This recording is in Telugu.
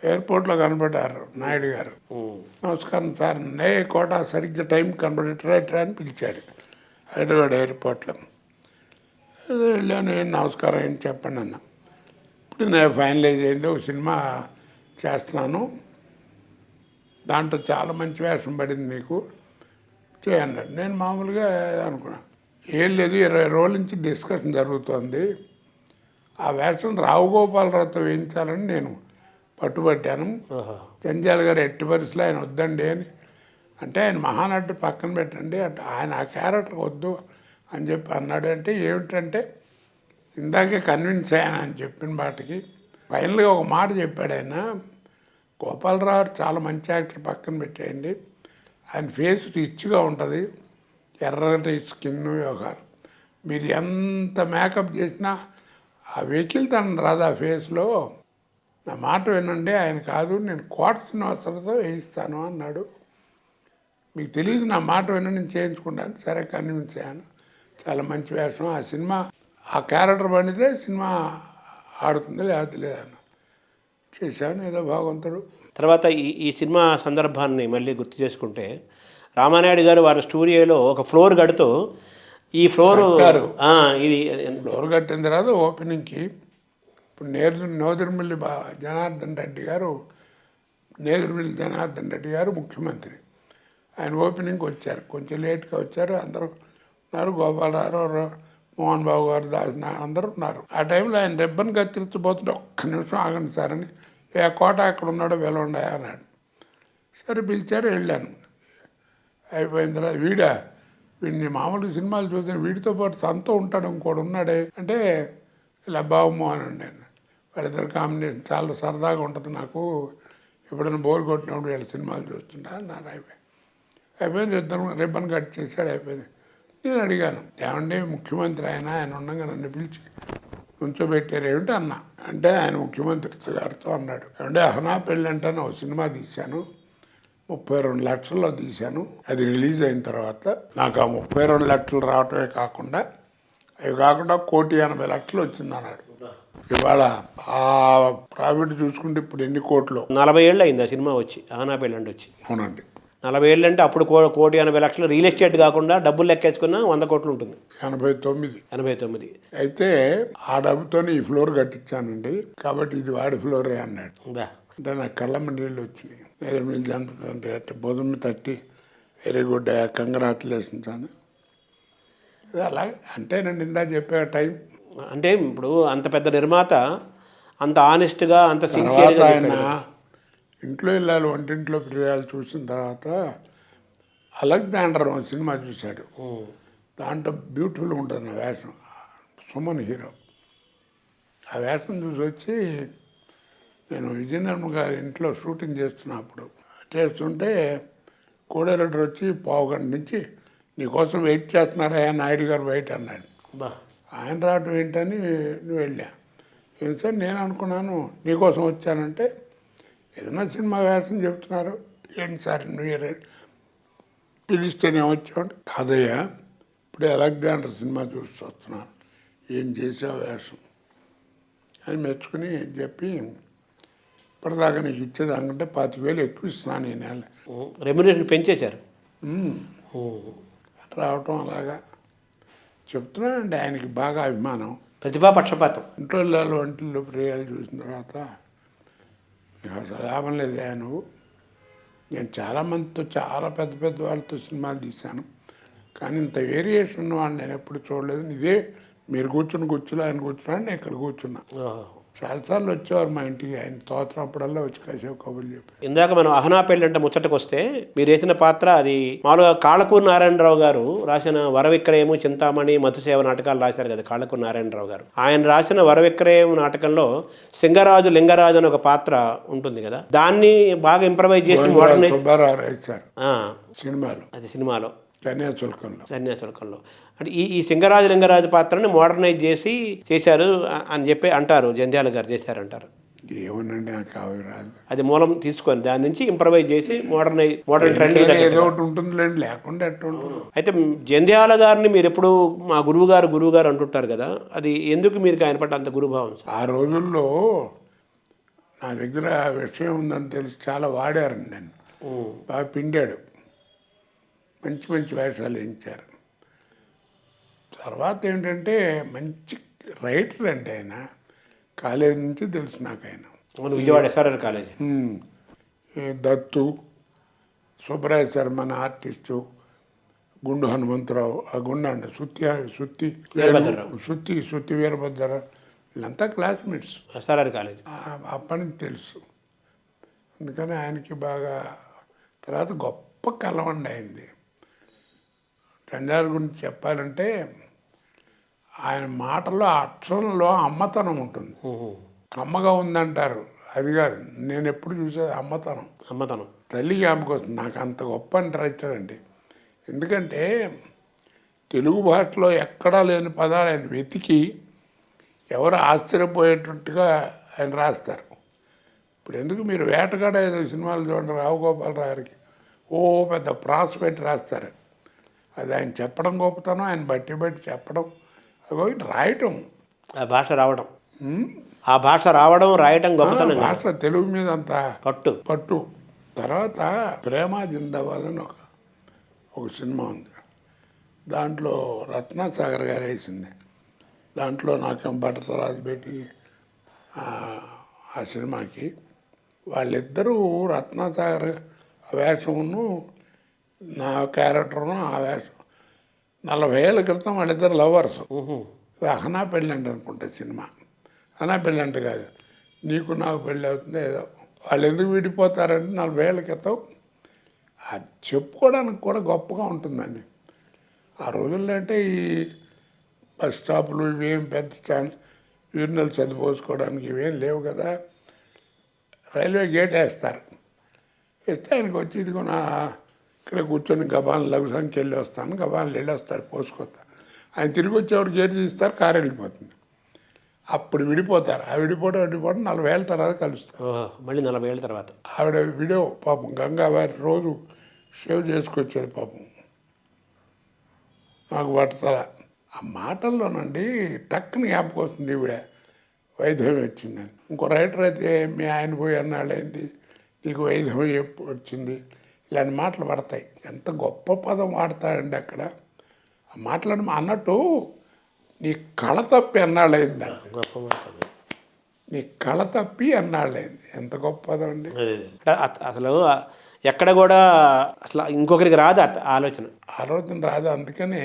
ఎయిర్పోర్ట్లో కనపడ్డారు నాయుడు గారు. నమస్కారం సార్, కోట సరిగ్గా టైం కనపడేట్రా అని పిలిచాడు హైదరాబాద్ ఎయిర్పోర్ట్లో. వెళ్ళాను, ఏం నమస్కారం ఏంటి చెప్పండి అన్న. ఇప్పుడు నేను ఫైనలైజ్ అయింది, ఒక సినిమా చేస్తున్నాను, దాంట్లో చాలా మంచి వేషం పడింది మీకు చేయన్నాడు. నేను మామూలుగా అనుకున్నాను, ఏం లేదు, 20 రోజుల నుంచి డిస్కషన్ జరుగుతోంది, ఆ వేషం రావు గోపాలరావుతో వేయించాలని నేను పట్టుబట్టాను. జంజాల గారు ఎట్టి పరిస్థితులు ఆయన వద్దండి అని అంటే, ఆయన మహానటుడు పక్కన పెట్టండి, ఆయన ఆ క్యారెక్టర్ వద్దు అని చెప్పి అన్నాడు. అంటే ఏమిటంటే, ఇందాకే కన్విన్స్ అయ్యాను అని చెప్పిన మాటకి ఫైనల్గా ఒక మాట చెప్పాడు ఆయన, గోపాలరావు చాలా మంచి యాక్టర్, పక్కన పెట్టేయండి, ఆయన ఫేస్ రిచ్గా ఉంటుంది, ఎర్రటి స్కిన్ వ్యవహారం, మీరు ఎంత మేకప్ చేసినా ఆ వెహికల్ తన రాదు ఆ ఫేస్లో, నా మాట వినండి, ఆయన కాదు, నేను కోట శ్రీనివాసరావుతో వేయిస్తాను అన్నాడు. మీకు తెలియదు, నా మాట వినండి, నేను చేయించుకున్నాను. సరే కన్విన్స్ అయ్యాను, చాలా మంచి వేషం, ఆ సినిమా ఆ క్యారెక్టర్ పండితే సినిమా ఆడుతుంది, లేకపోతే లేదన్న చేశాను, ఏదో భగవంతుడు. తర్వాత ఈ సినిమా సందర్భాన్ని మళ్ళీ గుర్తు చేసుకుంటే, రామానాయుడు గారు వారి స్టూడియోలో ఒక ఫ్లోర్ కడుతూ ఈ ఫ్లోర్ ఇది ఫ్లోర్ కట్టిన తర్వాత ఓపెనింగ్కి ఇప్పుడు నోదిర్మిల్లి జనార్దన్ రెడ్డి గారు, నేదురుమిల్లి జనార్దన్ రెడ్డి గారు ముఖ్యమంత్రి, ఆయన ఓపెనింగ్కి వచ్చారు, కొంచెం లేట్గా వచ్చారు, అందరూ ఉన్నారు, గోపాలరావు, మోహన్ బాబు గారు, దాసిన అందరూ ఉన్నారు. ఆ టైంలో ఆయన రిబ్బన్ కత్తిరించబోతుంటే, ఒక్క నిమిషం ఆగండి సార్ అని, ఏ కోట ఎక్కడ ఉన్నాడో వెళ్ళండి అన్నాడు. సరే పిలిచారు, వెళ్ళాను. అయిపోయిన తర్వాత వీడిని మామూలుగా సినిమాలు చూసిన వీడితో పాటు తనతో ఉంటాడు ఇంకోటి ఉన్నాడే అంటే, ఇలా బాబుమోహన్ అండి నేను, వాళ్ళిద్దరు కాంబినేషన్ చాలా సరదాగా ఉంటుంది నాకు, ఎప్పుడైనా బోర్ కొట్టినప్పుడు వీళ్ళ సినిమాలు చూస్తుంటా అన్నారు. అయిపోయింది, ఇద్దరు రిబ్బన్ కట్ చేశాడు, అయిపోయింది. నేను అడిగాను, ఏమంటే ముఖ్యమంత్రి ఆయన ఉండగా నన్ను పిలిచి నుంచోబెట్టారు ఏమిటి అన్న అంటే, ఆయన ముఖ్యమంత్రి గారితో అన్నాడు, ఏమంటే అహనా పెళ్ళి అంటే ఒక సినిమా తీశాను, 32 లక్షల్లో తీశాను, అది రిలీజ్ అయిన తర్వాత నాకు ఆ 32 లక్షలు రావటమే కాకుండా, అవి కాకుండా 1,80,00,000 వచ్చింది అన్నాడు. ఇవాళ ఆ ప్రాఫిట్ చూసుకుంటే ఇప్పుడు ఎన్ని కోట్లు, 40 ఏళ్ళు అయింది ఆ సినిమా వచ్చి, ఆనా పెళ్ళండి వచ్చి. అవునండి, 40 ఏళ్ళు అంటే అప్పుడు 1,80,00,000 రియల్ ఎస్టేట్ కాకుండా డబ్బులు లెక్కేసుకున్నా 100 కోట్లు ఉంటుంది. 89 అయితే ఆ డబ్బుతోనే ఈ ఫ్లోర్ కట్టించానండి, కాబట్టి ఇది వాడి ఫ్లోరే అన్నాడు. అంటే నాకు కళ్ళమ్మ నీళ్ళు వచ్చినాయి. నేదురుమిల్లి జనార్దన్ రెడ్డి భుజం తట్టి, వెరీ గుడ్, కంగ్రాచులేషన్స్ అని. అలాగే అంటే నేను ఇందా చెప్పే టైం అంటే ఇప్పుడు అంత పెద్ద నిర్మాత అంత ఆనెస్ట్గా అంత తర్వాత ఆయన ఇంట్లో వెళ్ళాలి, వంటింట్లో ప్రియాలు చూసిన తర్వాత అలెగ్జాండర్ సినిమా చూశాడు, దాంట్లో బ్యూటిఫుల్ ఉంటుంది ఆ వేషం, సుమన్ హీరో. ఆ వేషం చూసి వచ్చి నేను విజయనగరం గారి ఇంట్లో షూటింగ్ చేస్తుంటే కోడేరెడ్డి వచ్చి 1/2 గంట నుంచి నీకోసం వెయిట్ చేస్తున్నాడా నాయుడు గారు బయట అన్నాడు. ఆయన రావటం ఏంటని నువ్వు వెళ్ళా. ఏం సార్ నేను అనుకున్నాను నీకోసం వచ్చానంటే, ఏదైనా సినిమా వేషం చెప్తున్నారు, ఏంటి సార్ నువ్వు పిలిస్తేనే వచ్చావు, కాదయ్యా ఇప్పుడే అలెగ్జాండర్ సినిమా చూసి వస్తున్నాను, ఏం చేసావు వేషం అని మెచ్చుకుని చెప్పి, ఇప్పటిదాకా నీకు ఇచ్చేదానికంటే 25,000 ఎక్కువ ఇస్తున్నాను ఈ నెల, రెమ్యునరేషన్ పెంచేశారు రావటం. అలాగా చెప్తున్నానండి, ఆయనకి బాగా అభిమానం, ప్రతిభా పక్షపాతం. ఇంట్లో వంటిల్లో ప్రియాలు చూసిన తర్వాత అసలు లాభం లేదు నువ్వు, నేను చాలామందితో చాలా పెద్ద వాళ్ళతో సినిమాలు తీశాను, కానీ ఇంత వేరియేషన్ ఉన్న వాళ్ళు నేను ఎప్పుడు చూడలేదు, ఇదే మీరు కూర్చుని ఆయన కూర్చున్నాను, నేను ఇక్కడ కూర్చున్నా. చాలాసార్లు వచ్చేవారు మా ఇంటికి, ఆయన తోచినప్పుడల్లా వచ్చి కాసేపు కబుర్లు చెప్పి. ఇందాక మనం అహనా పెళ్ళి అంటే ముచ్చటకు వస్తే, మీరు వేసిన పాత్ర అది మామూలుగా కాళ్ళకూరు నారాయణరావు గారు రాసిన వరవిక్రయము, చింతామణి, మధుసేవ నాటకాలు రాశారు కదా కాళ్ళకూరు నారాయణరావు గారు. ఆయన రాసిన వరవిక్రయం నాటకంలో సింగరాజు లింగరాజు అని ఒక పాత్ర ఉంటుంది కదా, దాన్ని బాగా ఇంప్రవైజ్ చేసి సినిమాలో సన్యాసులకంలో అంటే ఈ సింగరాజు లింగరాజు పాత్రని మోడర్నైజ్ చేశారు అని చెప్పి అంటారు, జంధ్యాల గారు చేశారంటారు. ఏమనండి అది మూలం తీసుకొని దాని నుంచి ఇంప్రవైజ్ చేసి మోడర్న్ ట్రెండ్ ఉంటుందిలేండి, లేకుండా అయితే జంధ్యాల గారిని మీరు ఎప్పుడు మా గురువు గారు అంటుంటారు కదా, అది ఎందుకు మీరు ఆయన పట్ల అంత గురుభావం? ఆ రోజుల్లో నా దగ్గర విషయం ఉందని తెలిసి చాలా వాడారండి నన్ను. ఉమ్. బాగా పిండాడు. మంచి మంచి వేషాలు వేయించారు. తర్వాత ఏంటంటే మంచి రైటర్ అండి ఆయన. కాలేజీ నుంచి తెలుసు నాకు ఆయన. అవును, విజయవాడ ఎస్ఆర్ఆర్ కాలేజ్. ఈ దత్తు, సుబ్బరాయ శర్మ అనే ఆర్టిస్టు, గుండు హనుమంతరావు, ఆ గుండు అండి సుత్తి వీరభద్రరావు. సుత్తి వీరభద్రరావు, వీళ్ళంతా క్లాస్మేట్స్. SRR college. అప్పటి నుంచి తెలుసు. అందుకని ఆయనకి బాగా తర్వాత గొప్ప కలవండి అయింది. జంజాల గురించి చెప్పాలంటే ఆయన మాటల్లో అక్షరంలో అమ్మతనం ఉంటుంది. కమ్మగా ఉందంటారు, అది కాదు. నేను ఎప్పుడు చూసేది అమ్మతనం. అమ్మతనం. తల్లి జ్ఞాపకం వస్తుంది. నాకు అంత గొప్ప అని రాశాడండి. ఎందుకంటే తెలుగు భాషలో ఎక్కడా లేని పదాలు ఆయన వెతికి ఎవరు ఆశ్చర్యపోయేటట్టుగా ఆయన రాస్తారు. ఇప్పుడు ఎందుకు మీరు వేటగాడ ఏదో సినిమాలు చూడండి, రావు గోపాలరావు గారికి ఓ పెద్ద ప్రాస పెట్టి రాస్తారు. అది ఆయన చెప్పడం గొప్పతనం, ఆయన బట్టి చెప్పడం, అది రాయటం. ఆ భాష రావడం, ఆ భాష రావడం, రాయటం గొప్పతనం. భాష తెలుగు మీద అంత పట్టు. తర్వాత ప్రేమ జిందాబాద్ అని ఒక సినిమా ఉంది. దాంట్లో రత్నాసాగర్ గారు వేసింది. దాంట్లో నాకేం బట్టతరాజు పెట్టి ఆ సినిమాకి వాళ్ళిద్దరూ రత్నాసాగర్ వేషమును నా క్యారెక్టర్ను ఆ వేషం 40 ఏళ్ళ క్రితం వాళ్ళిద్దరు లవర్స్. అహనా పెళ్ళంట అనుకుంటా సినిమా. అహనా పెళ్ళంట కాదు, నీకు నాకు పెళ్ళి అవుతుంది ఏదో. వాళ్ళు ఎందుకు విడిపోతారంటే 40 ఏళ్ళ క్రితం అది చెప్పుకోవడానికి కూడా గొప్పగా ఉంటుందండి. ఆ రోజుల్లో అంటే ఈ బస్ స్టాపులు ఇవేం పెద్ద స్టాండ్ యూరినల్ చదిపోసుకోవడానికి ఇవేం లేవు కదా. రైల్వే గేట్ వేస్తారు, వేస్తే ఆయనకు వచ్చి ఇదిగో నా ఇక్కడ కూర్చొని గబాన్లు లఘుసంఖ్య వెళ్ళి వస్తాను, గబాన్లు వెళ్ళి వస్తారు, పోసుకొస్తారు. ఆయన తిరిగి వచ్చేవాడు గేట్ తీస్తారు, కారు వెళ్ళిపోతుంది. అప్పుడు విడిపోతారు. ఆ విడిపోవడం 40 ఏళ్ళ తర్వాత కలుస్తారు. మళ్ళీ 40 ఏళ్ళ తర్వాత. ఆవిడ వీడియో పాపం గంగావారి రోజు సేవ్ చేసుకొచ్చేది పాపం. నాకు పట్టతల ఆ మాటల్లోనండి టక్కుని జ్ఞాపకం వస్తుంది. ఈవిడ వైద్యం వచ్చిందని. ఇంకో రైటర్ అయితే మీ ఆయన పోయి అన్నాడేంటి, నీకు వైద్యం ఎప్పుడు వచ్చింది, ఇలాంటి మాటలు పడతాయి. ఎంత గొప్ప పదం వాడతాడండి అక్కడ. ఆ మాటలను అన్నట్టు నీ కళ తప్పి అన్నాళ్ళైందని. గొప్ప మాట. నీ కళ తప్పి అన్నాళ్ళైంది. ఎంత గొప్ప పదం అండి. అసలు ఎక్కడ కూడా అసలు ఇంకొకరికి రాదు ఆలోచన రాదు. అందుకనే